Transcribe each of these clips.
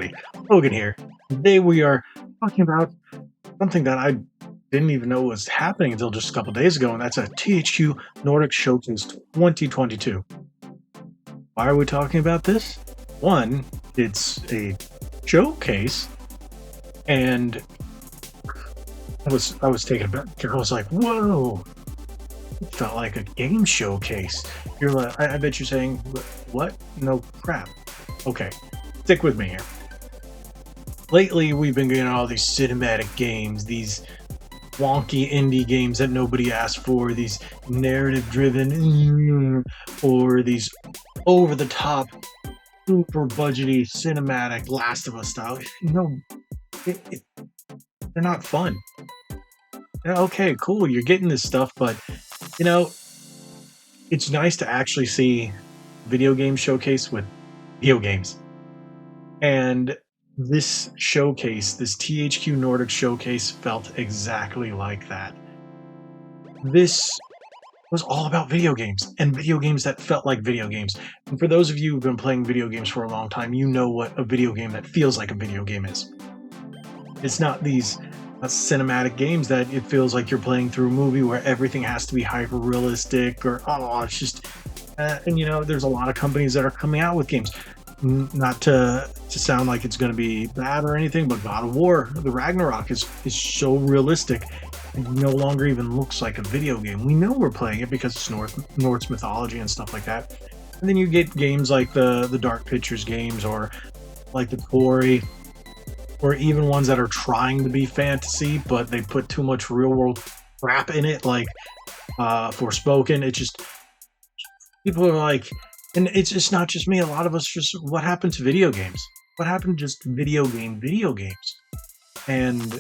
everybody, Logan here. Today we are talking about something that I didn't even know was happening until just a couple days ago, and that's a THQ Nordic Showcase 2022. Why are we talking about this? One, it's a showcase, and I was taken aback. I was like, whoa, it felt like a game showcase. You're like, I bet you're saying, what? No crap. Okay, stick with me here. Lately, we've been getting all these cinematic games, these wonky indie games that nobody asked for, these narrative driven, or these over the top, super budgety, cinematic Last of Us style. It, it, they're not fun. Yeah, okay, cool, you're getting this stuff, but you know, it's nice to actually see video game showcase with video games. And this showcase, this THQ Nordic showcase, felt exactly like that. This was all about video games and video games that felt like video games. And for those of you who've been playing video games for a long time, you know what a video game that feels like a video game is. It's not these cinematic games that it feels like you're playing through a movie where everything has to be hyper realistic or it's just and there's a lot of companies that are coming out with games, not to sound like it's going to be bad or anything, but God of War, the Ragnarok is so realistic. It no longer even looks like a video game. We know we're playing it because it's Norse mythology and stuff like that. And then you get games like the Dark Pictures games, or like the Quarry, or even ones that are trying to be fantasy, but they put too much real world crap in it, like Forspoken. It just, people are like, and it's just not just me, a lot of us just, what happened to video games? What happened to just video games? And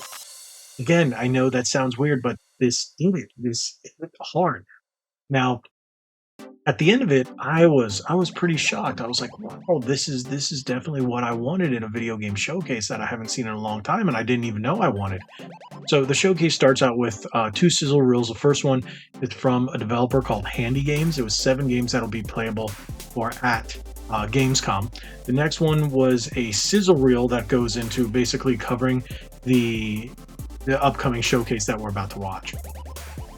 again, I know that sounds weird, but this hit hard. Now, at the end of it, I was pretty shocked. I was like, wow, this is definitely what I wanted in a video game showcase that I haven't seen in a long time, and I didn't even know I wanted. So the showcase starts out with two sizzle reels. The first one is from a developer called Handy Games. It was 7 games that'll be playable or at Gamescom. The next one was a sizzle reel that goes into basically covering the upcoming showcase that we're about to watch.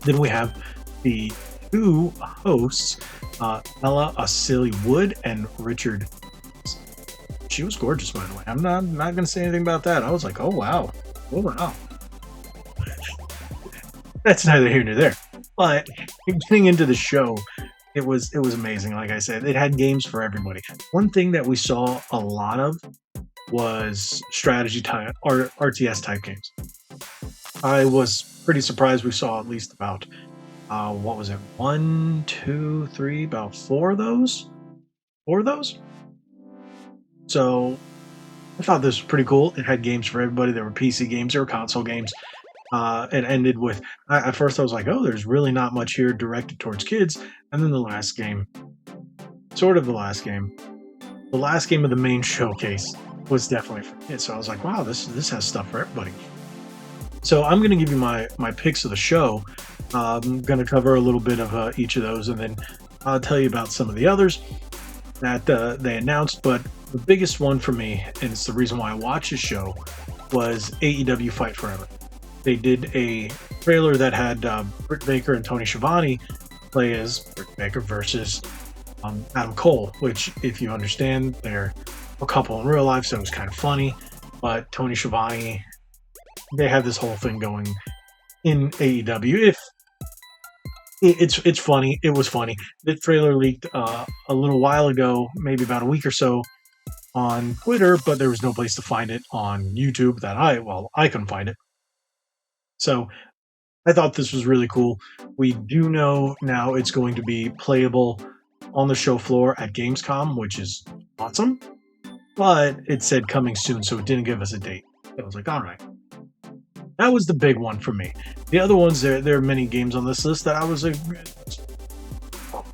Then we have the two hosts, Ella Asili Wood and Richard. She was gorgeous, by the way. I'm not going to say anything about that. I was like, oh wow. That's neither here nor there. But getting into the show, it was amazing. Like I said, it had games for everybody. One thing that we saw a lot of was strategy type or RTS type games. I was pretty surprised we saw at least about what was it? 1, 2, 3, about 4 of those. So I thought this was pretty cool. It had games for everybody. There were PC games, there were console games. It ended with, at first I was like, oh, there's really not much here directed towards kids. And then the last game of the main showcase was definitely for kids. So I was like, wow, this has stuff for everybody. So I'm going to give you my picks of the show. I'm going to cover a little bit of each of those, and then I'll tell you about some of the others that they announced. But the biggest one for me, and it's the reason why I watched the show, was AEW Fight Forever. They did a trailer that had Britt Baker and Tony Schiavone play as Britt Baker versus Adam Cole, which, if you understand, they're a couple in real life, so it was kind of funny. But Tony Schiavone, they had this whole thing going in AEW. If it's funny, it was funny. The trailer leaked a little while ago, maybe about a week or so, on Twitter, but there was no place to find it on YouTube that I couldn't find it. So I thought this was really cool. We do know now it's going to be playable on the show floor at Gamescom, which is awesome. But it said coming soon, so it didn't give us a date. I was like, all right. That was the big one for me. The other ones, there are many games on this list that I was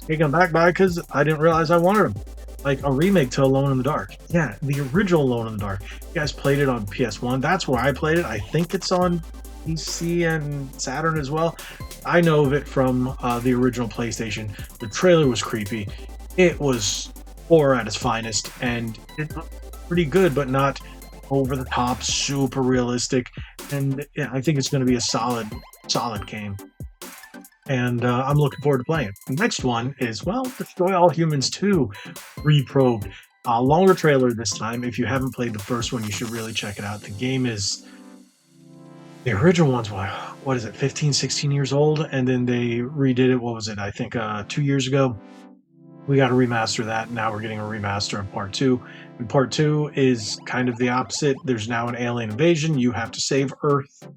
taken back by because I didn't realize I wanted them. Like a remake to Alone in the Dark. Yeah, the original Alone in the Dark. You guys played it on PS1. That's where I played it. I think it's on PC and Saturn as well. I know of it from the original PlayStation. The trailer was creepy. It was horror at its finest, and it looked pretty good, but not over the top, super realistic, and yeah, I think it's going to be a solid game. And I'm looking forward to playing it. The next one is, well, Destroy All Humans 2 Reprobed. A longer trailer this time. If you haven't played the first one, you should really check it out. The game is, the original one's what is it, 15, 16 years old, and then they redid it, what was it, I think 2 years ago. We got to remaster that. Now we're getting a remaster of part two. And part two is kind of the opposite. There's now an alien invasion. You have to save Earth,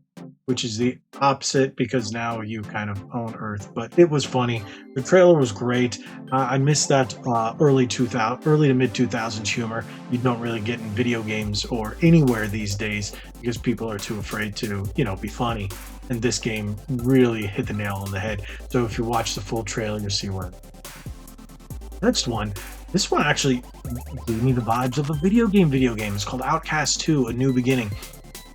which is the opposite because now you kind of own Earth. But it was funny. The trailer was great. I missed that early to mid 2000s humor. You don't really get in video games or anywhere these days because people are too afraid to, be funny. And this game really hit the nail on the head. So if you watch the full trailer, you'll see where. Next one. This one actually gave me the vibes of a video game. It's called Outcast 2: A New Beginning.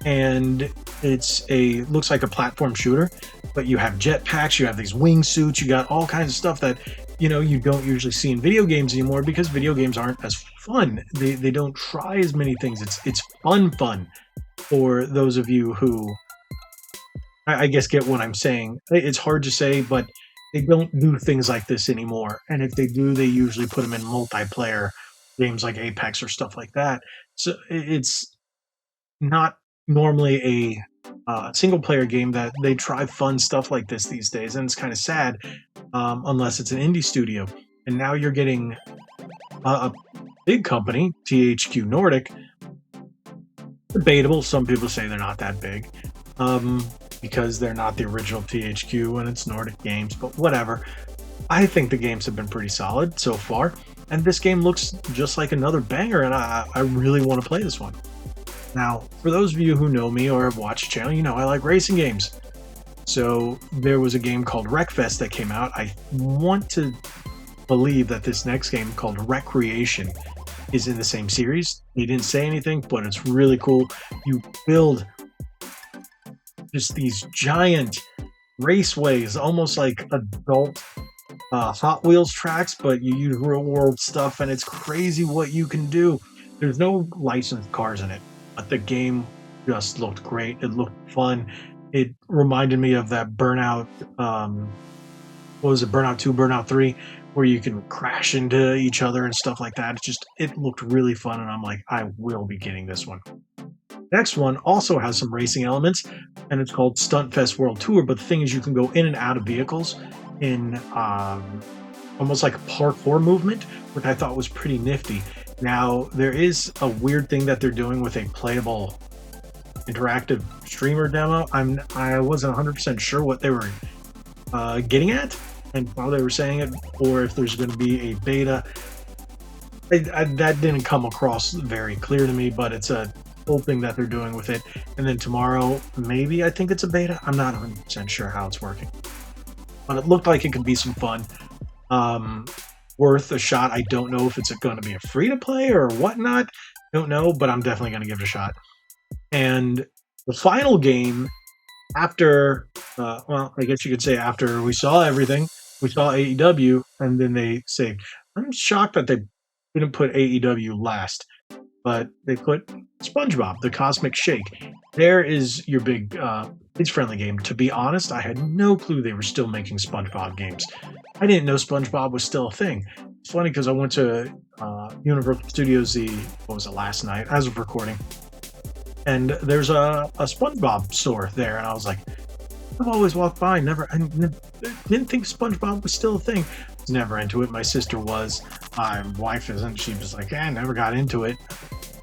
And looks like a platform shooter, but you have jetpacks, you have these wingsuits, you got all kinds of stuff that you don't usually see in video games anymore because video games aren't as fun. They don't try as many things. It's fun for those of you who I guess get what I'm saying. It's hard to say, but they don't do things like this anymore. And if they do, they usually put them in multiplayer games like Apex or stuff like that. So it's not normally a single player game that they try fun stuff like this these days. And it's kind of sad unless it's an indie studio. And now you're getting a big company, THQ Nordic. Debatable. Some people say they're not that big. Because they're not the original THQ and it's Nordic Games, but whatever. I think the games have been pretty solid so far, and this game looks just like another banger, and I really want to play this one. Now, for those of you who know me or have watched the channel, I like racing games. So there was a game called Wreckfest that came out. I want to believe that this next game called Recreation is in the same series. He didn't say anything, but it's really cool. You build just these giant raceways, almost like adult Hot Wheels tracks, but you use real world stuff, and it's crazy what you can do. There's no licensed cars in it, but the game just looked great. It looked fun. It reminded me of that Burnout, what was it, Burnout 2, Burnout 3, where you can crash into each other and stuff like that. It looked really fun, and I'm like, I will be getting this one. Next one also has some racing elements, and it's called Stuntfest World Tour. But the thing is, you can go in and out of vehicles in almost like a parkour movement, which I thought was pretty nifty. Now, there is a weird thing that they're doing with a playable interactive streamer demo. I wasn't 100% sure what they were getting at and how they were saying it, or if there's going to be a beta. That didn't come across very clear to me, but it's a whole thing that they're doing with it. And then tomorrow, maybe I think it's a beta. I'm not 100% sure how it's working, but it looked like it could be some fun. Worth a shot. I don't know if it's going to be a free to play or whatnot. Don't know, but I'm definitely going to give it a shot. And the final game after, well, I guess you could say after we saw everything, we saw AEW, and then they saved. I'm shocked that they didn't put AEW last, but they put SpongeBob, the Cosmic Shake. There is your big kids-friendly game. To be honest, I had no clue they were still making SpongeBob games. I didn't know SpongeBob was still a thing. It's funny because I went to Universal Studios last night as of recording, and there's a SpongeBob store there, and I was like, I've always walked by, I didn't think SpongeBob was still a thing. I was never into it. My sister was. My wife isn't. She was like, I never got into it.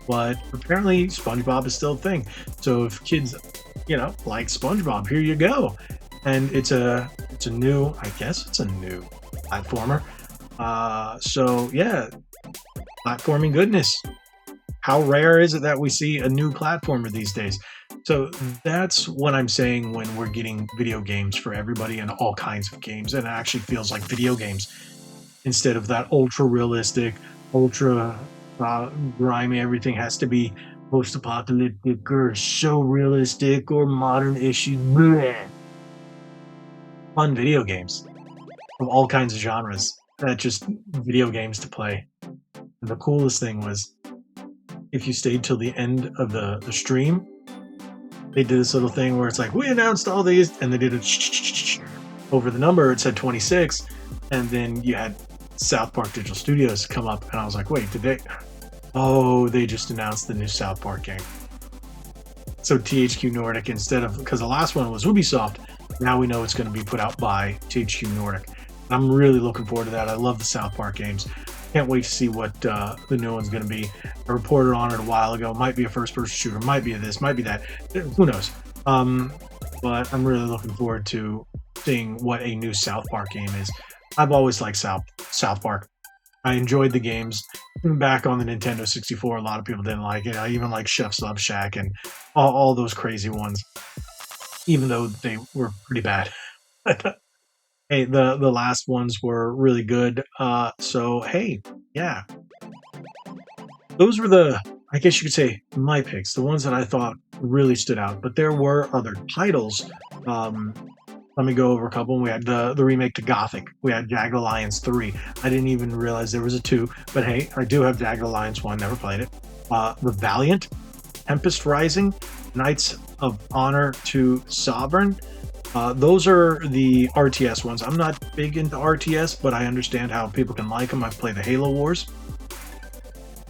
But apparently SpongeBob is still a thing. So if kids, like SpongeBob, here you go. And it's a new platformer. So yeah, platforming goodness. How rare is it that we see a new platformer these days? So that's what I'm saying when we're getting video games for everybody and all kinds of games. And it actually feels like video games instead of that ultra realistic, ultra grimy, everything has to be post-apocalyptic or so realistic or modern issues. Bleh. Fun video games of all kinds of genres. Just video games to play. And the coolest thing was, if you stayed till the end of the stream, they did this little thing where it's like, we announced all these, and they did it over the number. It said 26, and then you had South Park Digital Studios come up, and I was like, wait, did they? Oh, they just announced the new South Park game. So THQ Nordic, instead of, because the last one was Ubisoft, now we know it's going to be put out by THQ Nordic. I'm really looking forward to that. I love the South Park games. Can't wait to see what the new one's going to be. I reported on it a while ago. Might be a first-person shooter. Might be this. Might be that. Who knows? But I'm really looking forward to seeing what a new South Park game is. I've always liked South Park. I enjoyed the games. Back on the Nintendo 64, a lot of people didn't like it. I even like Chef's Love Shack and all those crazy ones, even though they were pretty bad. Hey, the last ones were really good. So hey, yeah, those were the, I guess you could say, my picks, the ones that I thought really stood out. But there were other titles. Let me go over a couple. We had the remake to Gothic. We had Jagged Alliance 3. I didn't even realize there was a 2, but hey, I do have Jagged Alliance 1. Never played it. The Valiant, Tempest Rising, Knights of Honor to Sovereign. Those are the RTS ones. I'm not big into RTS, but I understand how people can like them. I've played the Halo Wars,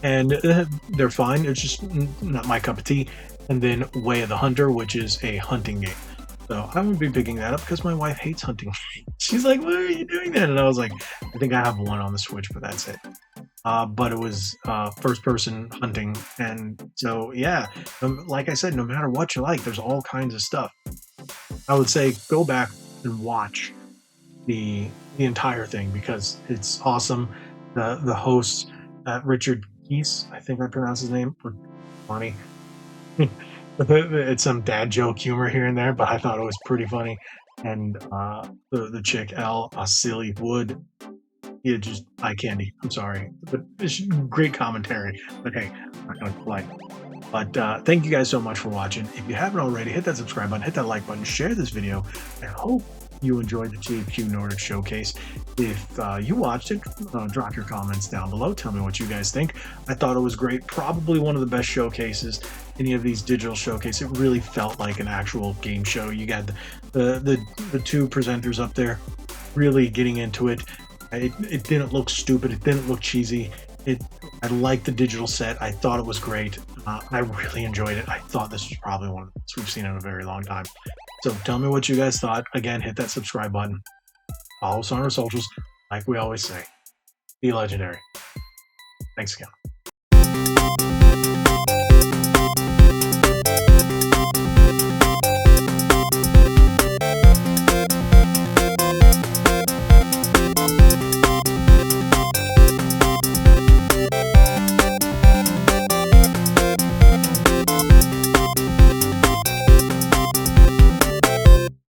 and they're fine. It's just not my cup of tea. And then Way of the Hunter, which is a hunting game. So I won't be picking that up because my wife hates hunting. She's like, why are you doing that? And I was like, I think I have one on the Switch, but that's it. But it was first-person hunting. And so, yeah, like I said, no matter what you like, there's all kinds of stuff. I would say go back and watch the entire thing because it's awesome. The host, Richard Keese, I think I pronounced his name, funny. It's some dad joke humor here and there, but I thought it was pretty funny. And the chick Elle Silly Wood, yeah, just eye candy. I'm sorry, but it's great commentary. But hey, I'm not gonna play. But thank you guys so much for watching. If you haven't already, hit that subscribe button, hit that like button, share this video, and hope you enjoyed the THQ Nordic showcase. If you watched it, drop your comments down below. Tell me what you guys think. I thought it was great. Probably one of the best showcases. Any of these digital showcases, it really felt like an actual game show. You got the two presenters up there really getting into it. It didn't look stupid. It didn't look cheesy. I liked the digital set. I thought it was great. I really enjoyed it. I thought this was probably one of the best we've seen in a very long time. So tell me what you guys thought. Again, hit that subscribe button. Follow us on our socials. Like we always say, be legendary. Thanks again.